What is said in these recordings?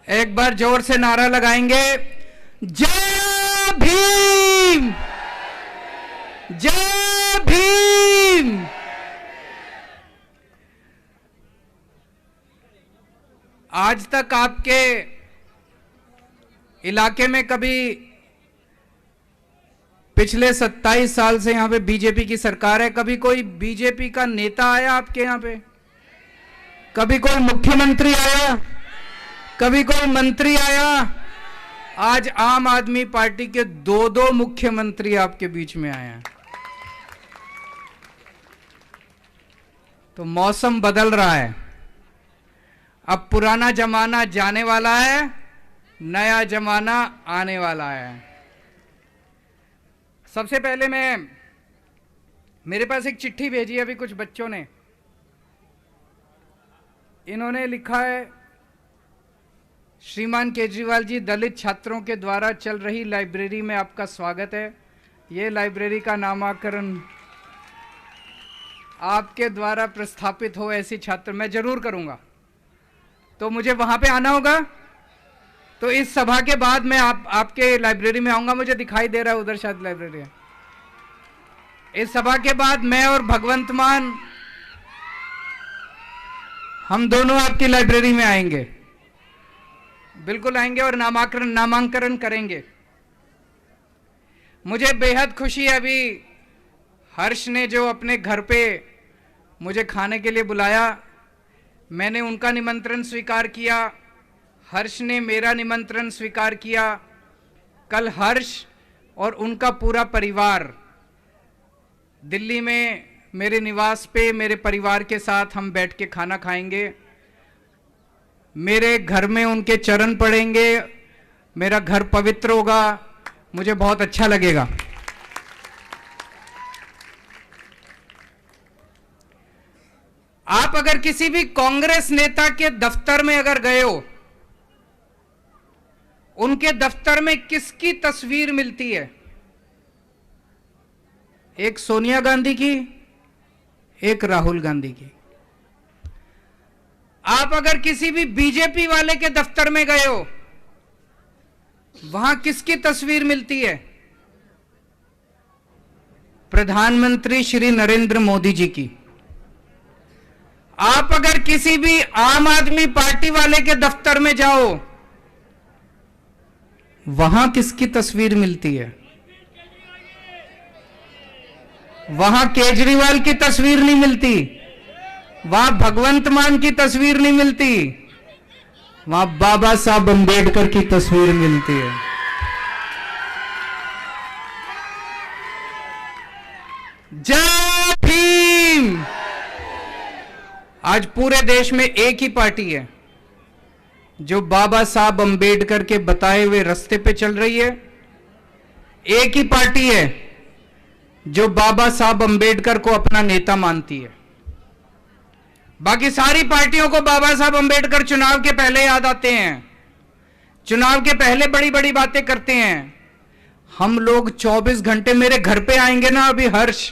एक बार जोर से नारा लगाएंगे, जय भीम, जय भीम। आज तक आपके इलाके में कभी, पिछले 27 साल से यहां पे बीजेपी की सरकार है, कभी कोई बीजेपी का नेता आया आपके यहां पे? कभी कोई मुख्यमंत्री आया? कभी कोई मंत्री आया? आज आम आदमी पार्टी के दो मुख्यमंत्री आपके बीच में आए हैं। तो मौसम बदल रहा है। अब पुराना जमाना जाने वाला है, नया जमाना आने वाला है। सबसे पहले मेरे पास एक चिट्ठी भेजी है अभी कुछ बच्चों ने। इन्होंने लिखा है, श्रीमान केजरीवाल जी, दलित छात्रों के द्वारा चल रही लाइब्रेरी में आपका स्वागत है। ये लाइब्रेरी का नामकरण आपके द्वारा प्रस्थापित हो ऐसी छात्र मैं जरूर करूंगा। तो मुझे वहां पे आना होगा। तो इस सभा के बाद मैं आपके लाइब्रेरी में आऊंगा। मुझे दिखाई दे रहा है उधर शायद लाइब्रेरी है। इस सभा के बाद मैं और भगवंत मान हम दोनों आपकी लाइब्रेरी में आएंगे, बिल्कुल आएंगे और नामांकन करेंगे। मुझे बेहद खुशी है, अभी हर्ष ने जो अपने घर पे मुझे खाने के लिए बुलाया, मैंने उनका निमंत्रण स्वीकार किया, हर्ष ने मेरा निमंत्रण स्वीकार किया। कल हर्ष और उनका पूरा परिवार दिल्ली में मेरे निवास पे मेरे परिवार के साथ हम बैठ के खाना खाएंगे। मेरे घर में उनके चरण पड़ेंगे, मेरा घर पवित्र होगा, मुझे बहुत अच्छा लगेगा। आप अगर किसी भी कांग्रेस नेता के दफ्तर में अगर गए हो, उनके दफ्तर में किसकी तस्वीर मिलती है? एक सोनिया गांधी की, एक राहुल गांधी की। आप अगर किसी भी बीजेपी वाले के दफ्तर में गए हो, वहां किसकी तस्वीर मिलती है? प्रधानमंत्री श्री नरेंद्र मोदी जी की। आप अगर किसी भी आम आदमी पार्टी वाले के दफ्तर में जाओ, वहां किसकी तस्वीर मिलती है? वहां केजरीवाल की तस्वीर नहीं मिलती, वहां भगवंत मान की तस्वीर नहीं मिलती, वहां बाबा साहब अंबेडकर की तस्वीर मिलती है। जय भीम। आज पूरे देश में एक ही पार्टी है जो बाबा साहब अंबेडकर के बताए हुए रास्ते पे चल रही है। एक ही पार्टी है जो बाबा साहब अंबेडकर को अपना नेता मानती है। बाकी सारी पार्टियों को बाबा साहब अंबेडकर चुनाव के पहले याद आते हैं, चुनाव के पहले बड़ी बड़ी बातें करते हैं। हम लोग 24 घंटे, मेरे घर पे आएंगे ना अभी हर्ष,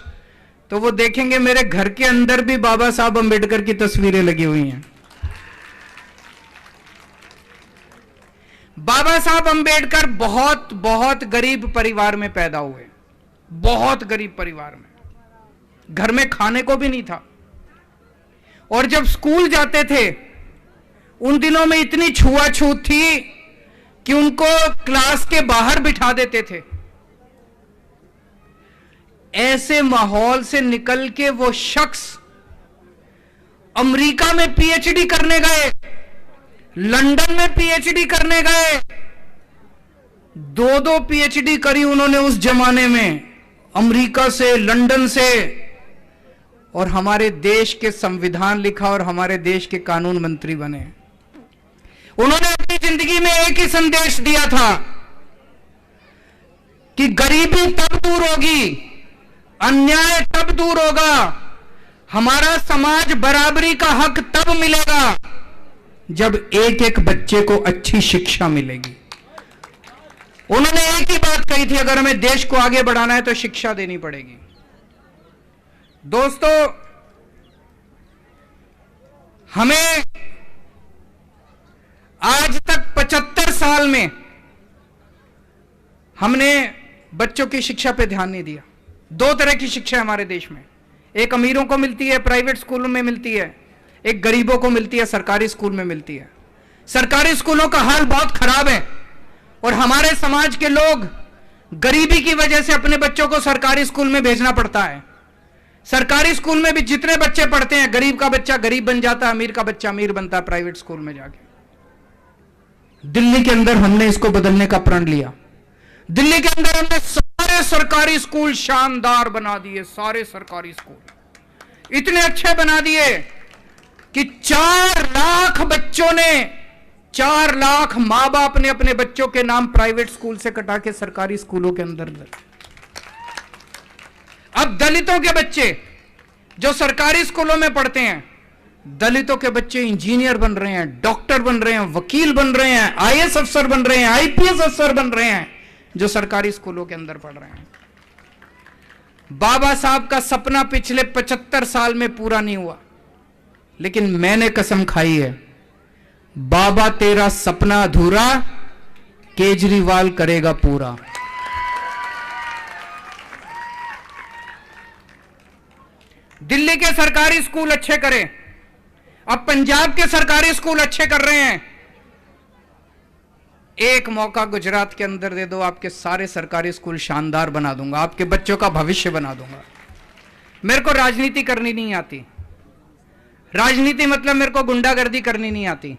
तो वो देखेंगे मेरे घर के अंदर भी बाबा साहब अंबेडकर की तस्वीरें लगी हुई हैं। बाबा साहब अंबेडकर बहुत बहुत गरीब परिवार में पैदा हुए, बहुत गरीब परिवार में, घर में खाने को भी नहीं था। और जब स्कूल जाते थे, उन दिनों में इतनी छुआछूत थी कि उनको क्लास के बाहर बिठा देते थे। ऐसे माहौल से निकल के वो शख्स अमेरिका में पीएचडी करने गए, लंदन में पीएचडी करने गए, दो पीएचडी करी उन्होंने उस जमाने में, अमेरिका से, लंदन से, और हमारे देश के संविधान लिखा और हमारे देश के कानून मंत्री बने। उन्होंने अपनी जिंदगी में एक ही संदेश दिया था कि गरीबी तब दूर होगी, अन्याय तब दूर होगा, हमारा समाज बराबरी का हक तब मिलेगा जब एक एक बच्चे को अच्छी शिक्षा मिलेगी। उन्होंने एक ही बात कही थी, अगर हमें देश को आगे बढ़ाना है तो शिक्षा देनी पड़ेगी। दोस्तों, हमें आज तक साल में हमने बच्चों की शिक्षा पे ध्यान नहीं दिया। दो तरह की शिक्षा है हमारे देश में, एक अमीरों को मिलती है, प्राइवेट स्कूलों में मिलती है, एक गरीबों को मिलती है, सरकारी स्कूल में मिलती है। सरकारी स्कूलों का हाल बहुत खराब है और हमारे समाज के लोग गरीबी की वजह से अपने बच्चों को सरकारी स्कूल में भेजना पड़ता है। सरकारी स्कूल में भी जितने बच्चे पढ़ते हैं, गरीब का बच्चा गरीब बन जाता है, अमीर का बच्चा अमीर बनता है प्राइवेट स्कूल में जाके। दिल्ली के अंदर हमने इसको बदलने का प्रण लिया। दिल्ली के अंदर हमने सारे सरकारी स्कूल शानदार बना दिए। सारे सरकारी स्कूल इतने अच्छे बना दिए कि 4 लाख बच्चों ने, 4 लाख मां बाप ने अपने बच्चों के नाम प्राइवेट स्कूल से कटा के सरकारी स्कूलों के अंदर। अब दलितों के बच्चे जो सरकारी स्कूलों में पढ़ते हैं, दलितों के बच्चे इंजीनियर बन रहे हैं, डॉक्टर बन रहे हैं, वकील बन रहे हैं, आईएएस अफसर बन रहे हैं, आईपीएस अफसर बन रहे हैं, जो सरकारी स्कूलों के अंदर पढ़ रहे हैं। बाबा साहब का सपना पिछले 75 साल में पूरा नहीं हुआ, लेकिन मैंने कसम खाई है, बाबा तेरा सपना अधूरा केजरीवाल करेगा पूरा। दिल्ली के सरकारी स्कूल अच्छे करें, अब पंजाब के सरकारी स्कूल अच्छे कर रहे हैं। एक मौका गुजरात के अंदर दे दो, आपके सारे सरकारी स्कूल शानदार बना दूंगा, आपके बच्चों का भविष्य बना दूंगा। मेरे को राजनीति करनी नहीं आती, राजनीति मतलब मेरे को गुंडागर्दी करनी नहीं आती,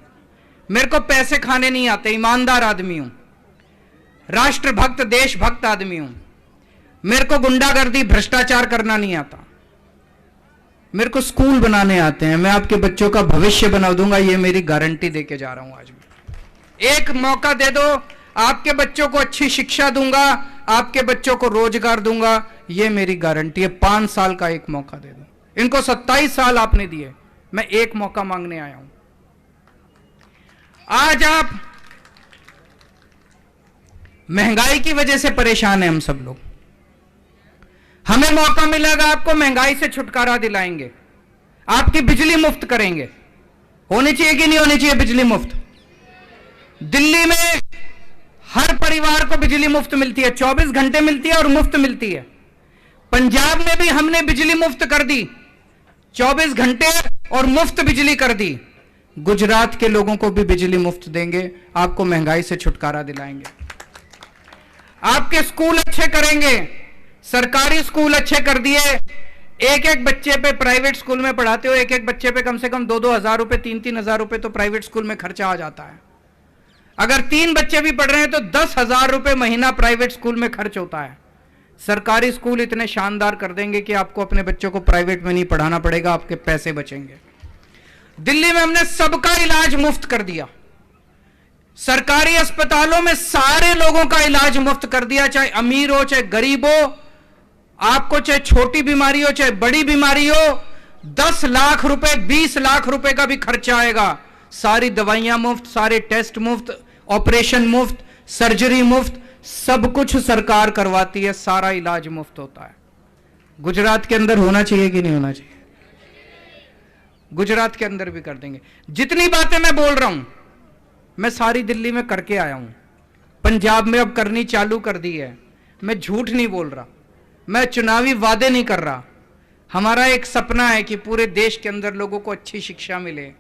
मेरे को पैसे खाने नहीं आते, ईमानदार आदमी हूं, राष्ट्रभक्त देशभक्त आदमी हूं। मेरे को गुंडागर्दी भ्रष्टाचार करना नहीं आता, मेरे को स्कूल बनाने आते हैं। मैं आपके बच्चों का भविष्य बना दूंगा, ये मेरी गारंटी देके जा रहा हूं आज भी। एक मौका दे दो, आपके बच्चों को अच्छी शिक्षा दूंगा, आपके बच्चों को रोजगार दूंगा, ये मेरी गारंटी है। 5 साल का एक मौका दे दो। इनको 27 साल आपने दिए, मैं एक मौका मांगने आया हूं। आज आप महंगाई की वजह से परेशान हैं हम सब लोग, हमें मौका मिलेगा, आपको महंगाई से छुटकारा दिलाएंगे, आपकी बिजली मुफ्त करेंगे। होनी चाहिए कि नहीं होनी चाहिए बिजली मुफ्त? दिल्ली में हर परिवार को बिजली मुफ्त मिलती है, 24 घंटे मिलती है और मुफ्त मिलती है। पंजाब में भी हमने बिजली मुफ्त कर दी, 24 घंटे और मुफ्त बिजली कर दी। गुजरात के लोगों को भी बिजली मुफ्त देंगे, आपको महंगाई से छुटकारा दिलाएंगे। आपके स्कूल अच्छे करेंगे, सरकारी स्कूल अच्छे कर दिए। एक एक बच्चे पे प्राइवेट स्कूल में पढ़ाते हो, एक एक बच्चे पे कम से कम 2-2 हजार रुपए, 3-3 हजार रुपए तो प्राइवेट स्कूल में खर्चा आ जाता है। अगर 3 बच्चे भी पढ़ रहे हैं तो 10,000 रुपए महीना प्राइवेट स्कूल में खर्च होता है। सरकारी स्कूल इतने शानदार कर देंगे कि आपको अपने बच्चों को प्राइवेट में नहीं पढ़ाना पड़ेगा, आपके पैसे बचेंगे। दिल्ली में हमने सबका इलाज मुफ्त कर दिया, सरकारी अस्पतालों में सारे लोगों का इलाज मुफ्त कर दिया, चाहे अमीर हो चाहे गरीब हो, आपको चाहे छोटी बीमारी हो चाहे बड़ी बीमारी हो, 10 लाख रुपए 20 लाख रुपए का भी खर्चा आएगा, सारी दवाइयां मुफ्त, सारे टेस्ट मुफ्त, ऑपरेशन मुफ्त, सर्जरी मुफ्त, सब कुछ सरकार करवाती है, सारा इलाज मुफ्त होता है। गुजरात के अंदर होना चाहिए कि नहीं होना चाहिए? गुजरात के अंदर भी कर देंगे। जितनी बातें मैं बोल रहा हूं मैं सारी दिल्ली में करके आया हूं, पंजाब में अब करनी चालू कर दी है। मैं झूठ नहीं बोल रहा, मैं चुनावी वादे नहीं कर रहा। हमारा एक सपना है कि पूरे देश के अंदर लोगों को अच्छी शिक्षा मिले,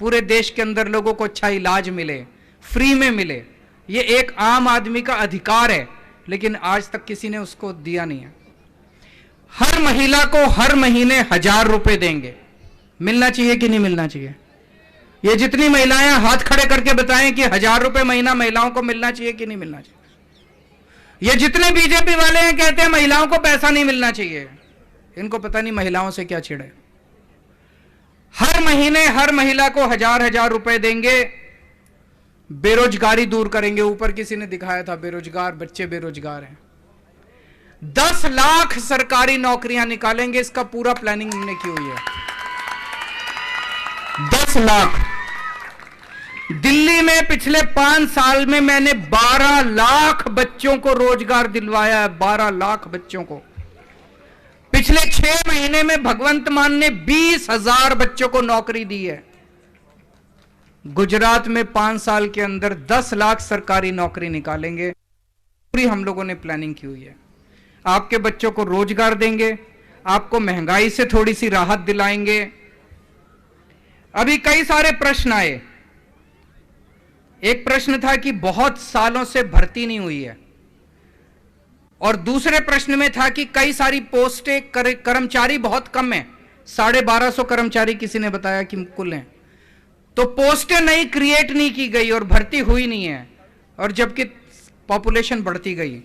पूरे देश के अंदर लोगों को अच्छा इलाज मिले, फ्री में मिले। ये एक आम आदमी का अधिकार है, लेकिन आज तक किसी ने उसको दिया नहीं है। हर महिला को हर महीने 1000 रुपए देंगे, मिलना चाहिए कि नहीं मिलना चाहिए? ये जितनी महिलाएं हाथ खड़े करके बताएं कि 1000 रुपए महीना महिलाओं को मिलना चाहिए कि नहीं मिलना चाहिए। ये जितने बीजेपी वाले हैं कहते हैं महिलाओं को पैसा नहीं मिलना चाहिए, इनको पता नहीं महिलाओं से क्या छिड़े। हर महीने हर महिला को 1000 रुपए देंगे, बेरोजगारी दूर करेंगे। ऊपर किसी ने दिखाया था बेरोजगार बच्चे बेरोजगार हैं, 10 लाख सरकारी नौकरियां निकालेंगे, इसका पूरा प्लानिंग हमने की हुई है। 10 लाख। दिल्ली में पिछले 5 साल में मैंने 12 लाख बच्चों को रोजगार दिलवाया है, 12 लाख बच्चों को। पिछले 6 महीने में भगवंत मान ने 20,000 बच्चों को नौकरी दी है। गुजरात में 5 साल के अंदर 10 लाख सरकारी नौकरी निकालेंगे। पूरी हम लोगों ने प्लानिंग की हुई है। आपके बच्चों को रोजगार देंगे, आपको महंगाई से थोड़ी सी राहत दिलाएंगे। अभी कई सारे प्रश्न आए। एक प्रश्न था कि बहुत सालों से भर्ती नहीं हुई है, और दूसरे प्रश्न में था कि कई सारी पोस्टें, कर्मचारी बहुत कम है, 1250 कर्मचारी किसी ने बताया कि कुल हैं। तो पोस्टें नहीं क्रिएट नहीं की गई और भर्ती हुई नहीं है, और जबकि पॉपुलेशन बढ़ती गई।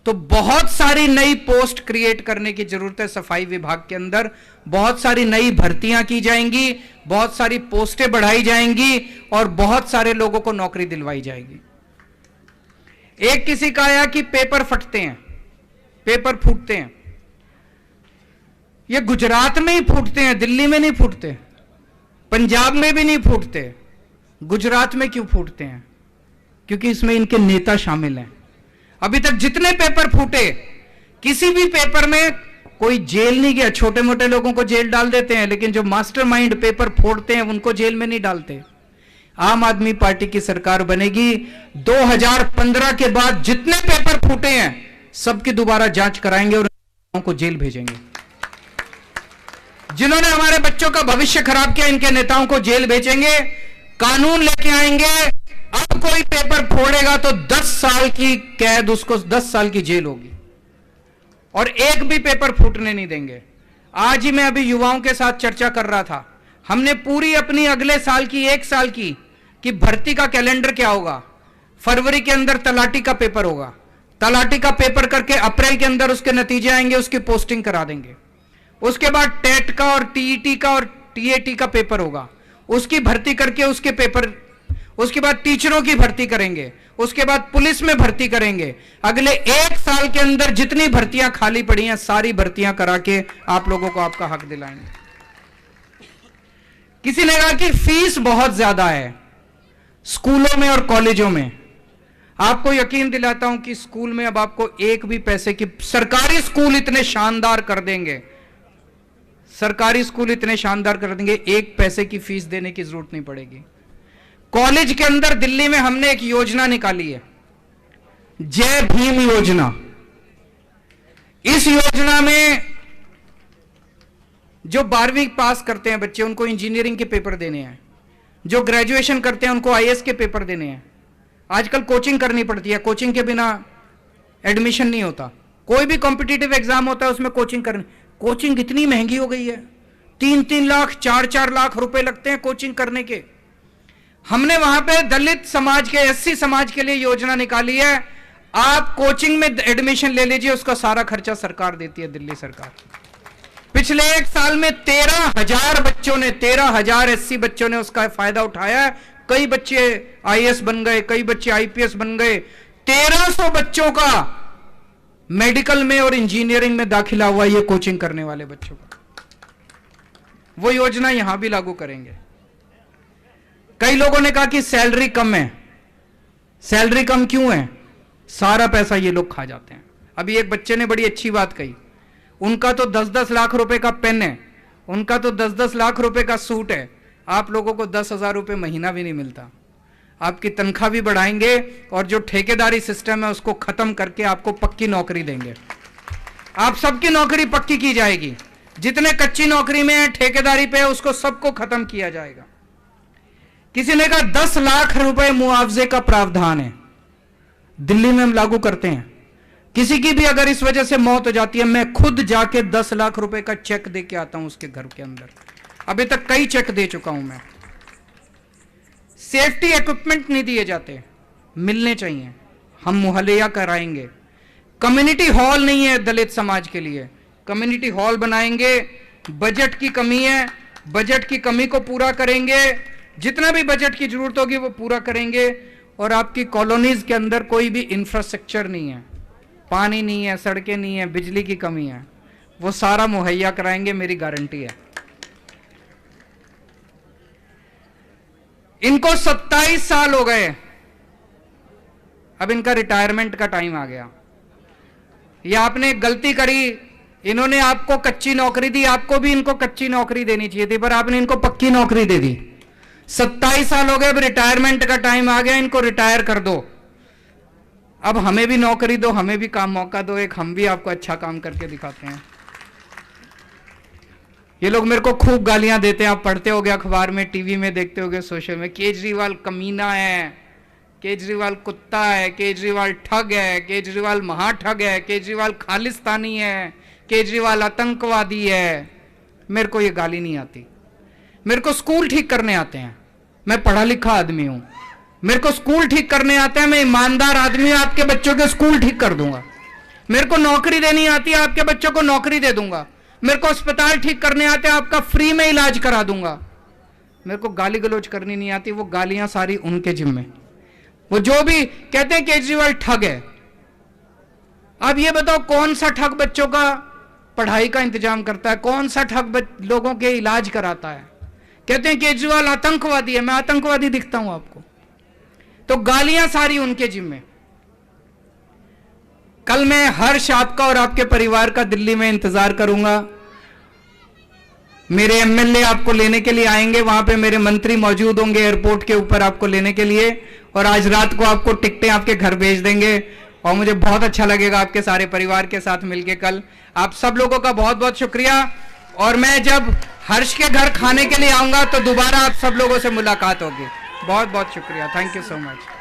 तो बहुत सारी नई पोस्ट क्रिएट करने की जरूरत है। सफाई विभाग के अंदर बहुत सारी नई भर्तियां की जाएंगी, बहुत सारी पोस्टें बढ़ाई जाएंगी और बहुत सारे लोगों को नौकरी दिलवाई जाएगी। एक किसी का आया कि पेपर फटते हैं, पेपर फूटते हैं। ये गुजरात में ही फूटते हैं, दिल्ली में नहीं फूटते, पंजाब में भी नहीं फूटते। गुजरात में क्यों फूटते हैं? क्योंकि इसमें इनके नेता शामिल हैं। अभी तक जितने पेपर फूटे, किसी भी पेपर में कोई जेल नहीं गया। छोटे मोटे लोगों को जेल डाल देते हैं, लेकिन जो मास्टरमाइंड पेपर फोड़ते हैं उनको जेल में नहीं डालते। आम आदमी पार्टी की सरकार बनेगी। 2015 के बाद जितने पेपर फूटे हैं सबकी दोबारा जांच कराएंगे और को जेल भेजेंगे। जिन्होंने हमारे बच्चों का भविष्य खराब किया, इनके नेताओं को जेल भेजेंगे, कानून लेके आएंगे। अब कोई पेपर फोड़ेगा तो 10 साल की कैद, उसको 10 साल की जेल होगी, और एक भी पेपर फूटने नहीं देंगे। आज ही मैं अभी युवाओं के साथ चर्चा कर रहा था। हमने पूरी अपनी अगले साल की, 1 साल की कि भर्ती का कैलेंडर क्या होगा। फरवरी के अंदर तलाटी का पेपर होगा, तलाटी का पेपर करके अप्रैल के अंदर उसके नतीजे आएंगे, उसकी पोस्टिंग करा देंगे। उसके बाद टेट का और टीईटी का और टीएटी का पेपर होगा, उसकी भर्ती करके उसके पेपर, उसके बाद टीचरों की भर्ती करेंगे, उसके बाद पुलिस में भर्ती करेंगे। अगले 1 साल के अंदर जितनी भर्तियां खाली पड़ी हैं सारी भर्तियां करा के आप लोगों को आपका हक दिलाएंगे। किसी ने कहा कि फीस बहुत ज्यादा है स्कूलों में और कॉलेजों में। आपको यकीन दिलाता हूं कि स्कूल में अब आपको एक भी पैसे की, सरकारी स्कूल इतने शानदार कर देंगे, सरकारी स्कूल इतने शानदार कर देंगे, 1 पैसे की फीस देने की जरूरत नहीं पड़ेगी। कॉलेज के अंदर दिल्ली में हमने एक योजना निकाली है, जय भीम योजना। इस योजना में जो 12वीं पास करते हैं बच्चे, उनको इंजीनियरिंग के पेपर देने हैं। जो ग्रेजुएशन करते हैं उनको आईएएस के पेपर देने हैं। आजकल कोचिंग करनी पड़ती है, कोचिंग के बिना एडमिशन नहीं होता। कोई भी कॉम्पिटिटिव एग्जाम होता है उसमें कोचिंग करनी। कोचिंग इतनी महंगी हो गई है, 3-3 लाख 4-4 लाख रुपए लगते हैं कोचिंग करने के। हमने वहां पे दलित समाज के, एससी समाज के लिए योजना निकाली है। आप कोचिंग में एडमिशन ले लीजिए, उसका सारा खर्चा सरकार देती है, दिल्ली सरकार। पिछले 1 साल में 13,000 बच्चों ने, 13,000 एससी बच्चों ने उसका फायदा उठाया है। कई बच्चे आईएएस बन गए, कई बच्चे आईपीएस बन गए। 1300 बच्चों का मेडिकल में और इंजीनियरिंग में दाखिला हुआ, ये कोचिंग करने वाले बच्चों का। वो योजना यहां भी लागू करेंगे। कई लोगों ने कहा कि सैलरी कम है। सैलरी कम क्यों है? सारा पैसा ये लोग खा जाते हैं। अभी एक बच्चे ने बड़ी अच्छी बात कही, उनका तो 10-10 लाख रुपए का पेन है, उनका तो 10-10 लाख रुपए का सूट है। आप लोगों को 10,000 रुपए महीना भी नहीं मिलता। आपकी तनख्वाह भी बढ़ाएंगे और जो ठेकेदारी सिस्टम है उसको खत्म करके आपको पक्की नौकरी देंगे। आप सबकी नौकरी पक्की की जाएगी। जितने कच्ची नौकरी में है, ठेकेदारी पे है, उसको सबको खत्म किया जाएगा। किसी ने कहा 10 लाख रुपए मुआवजे का प्रावधान है, दिल्ली में हम लागू करते हैं। किसी की भी अगर इस वजह से मौत हो जाती है, मैं खुद जाके 10 लाख रुपए का चेक दे के आता हूं उसके घर के अंदर। अभी तक कई चेक दे चुका हूं मैं। सेफ्टी इक्विपमेंट नहीं दिए जाते, मिलने चाहिए, हम मुहैया कराएंगे। कम्युनिटी हॉल नहीं है दलित समाज के लिए, कम्युनिटी हॉल बनाएंगे। बजट की कमी है, बजट की कमी को पूरा करेंगे। जितना भी बजट की जरूरत होगी वो पूरा करेंगे। और आपकी कॉलोनीज के अंदर कोई भी इंफ्रास्ट्रक्चर नहीं है, पानी नहीं है, सड़कें नहीं है, बिजली की कमी है, वो सारा मुहैया कराएंगे, मेरी गारंटी है। इनको 27 साल हो गए, अब इनका रिटायरमेंट का टाइम आ गया। ये आपने गलती करी, इन्होंने आपको कच्ची नौकरी दी, आपको भी इनको कच्ची नौकरी देनी चाहिए थी, पर आपने इनको पक्की नौकरी दे दी। 27 साल हो गए, अब रिटायरमेंट का टाइम आ गया, इनको रिटायर कर दो। अब हमें भी नौकरी दो, हमें भी काम मौका दो, एक हम भी आपको अच्छा काम करके दिखाते हैं। ये लोग मेरे को खूब गालियां देते हैं, आप पढ़ते होगे अखबार में, टीवी में देखते होगे, सोशल में, केजरीवाल कमीना है, केजरीवाल कुत्ता है, केजरीवाल ठग है, केजरीवाल महाठग है, केजरीवाल खालिस्तानी है, केजरीवाल आतंकवादी है। मेरे को ये गाली नहीं आती। मेरे को स्कूल ठीक करने आते हैं, मैं पढ़ा लिखा आदमी हूं, मेरे को स्कूल ठीक करने आते हैं, मैं ईमानदार आदमी हूं, आपके बच्चों के स्कूल ठीक कर दूंगा। मेरे को नौकरी देनी आती है, आपके बच्चों को नौकरी दे दूंगा। मेरे को अस्पताल ठीक करने आते हैं, आपका फ्री में इलाज करा दूंगा। मेरे को गाली गलौज करनी नहीं आती, वो गालियां सारी उनके जिम्मे। वो जो भी कहते हैं केजरीवाल ठग है। अब ये बताओ कौन सा ठग बच्चों का पढ़ाई का इंतजाम करता है, कौन सा ठग लोगों के इलाज कराता है। कहते हैं केजरीवाल आतंकवादी है, मैं आतंकवादी दिखता हूं आपको? तो गालियां सारी उनके जिम्मे। कल मैं हर्ष आपका और आपके परिवार का दिल्ली में इंतजार करूंगा। मेरे एमएलए आपको लेने के लिए आएंगे, वहां पे मेरे मंत्री मौजूद होंगे एयरपोर्ट के ऊपर आपको लेने के लिए, और आज रात को आपको टिकटें आपके घर भेज देंगे। और मुझे बहुत अच्छा लगेगा आपके सारे परिवार के साथ मिलके कल। आप सब लोगों का बहुत बहुत शुक्रिया। और मैं जब हर्ष के घर खाने के लिए आऊंगा तो दोबारा आप सब लोगों से मुलाकात होगी। बहुत बहुत शुक्रिया, थैंक यू सो मच।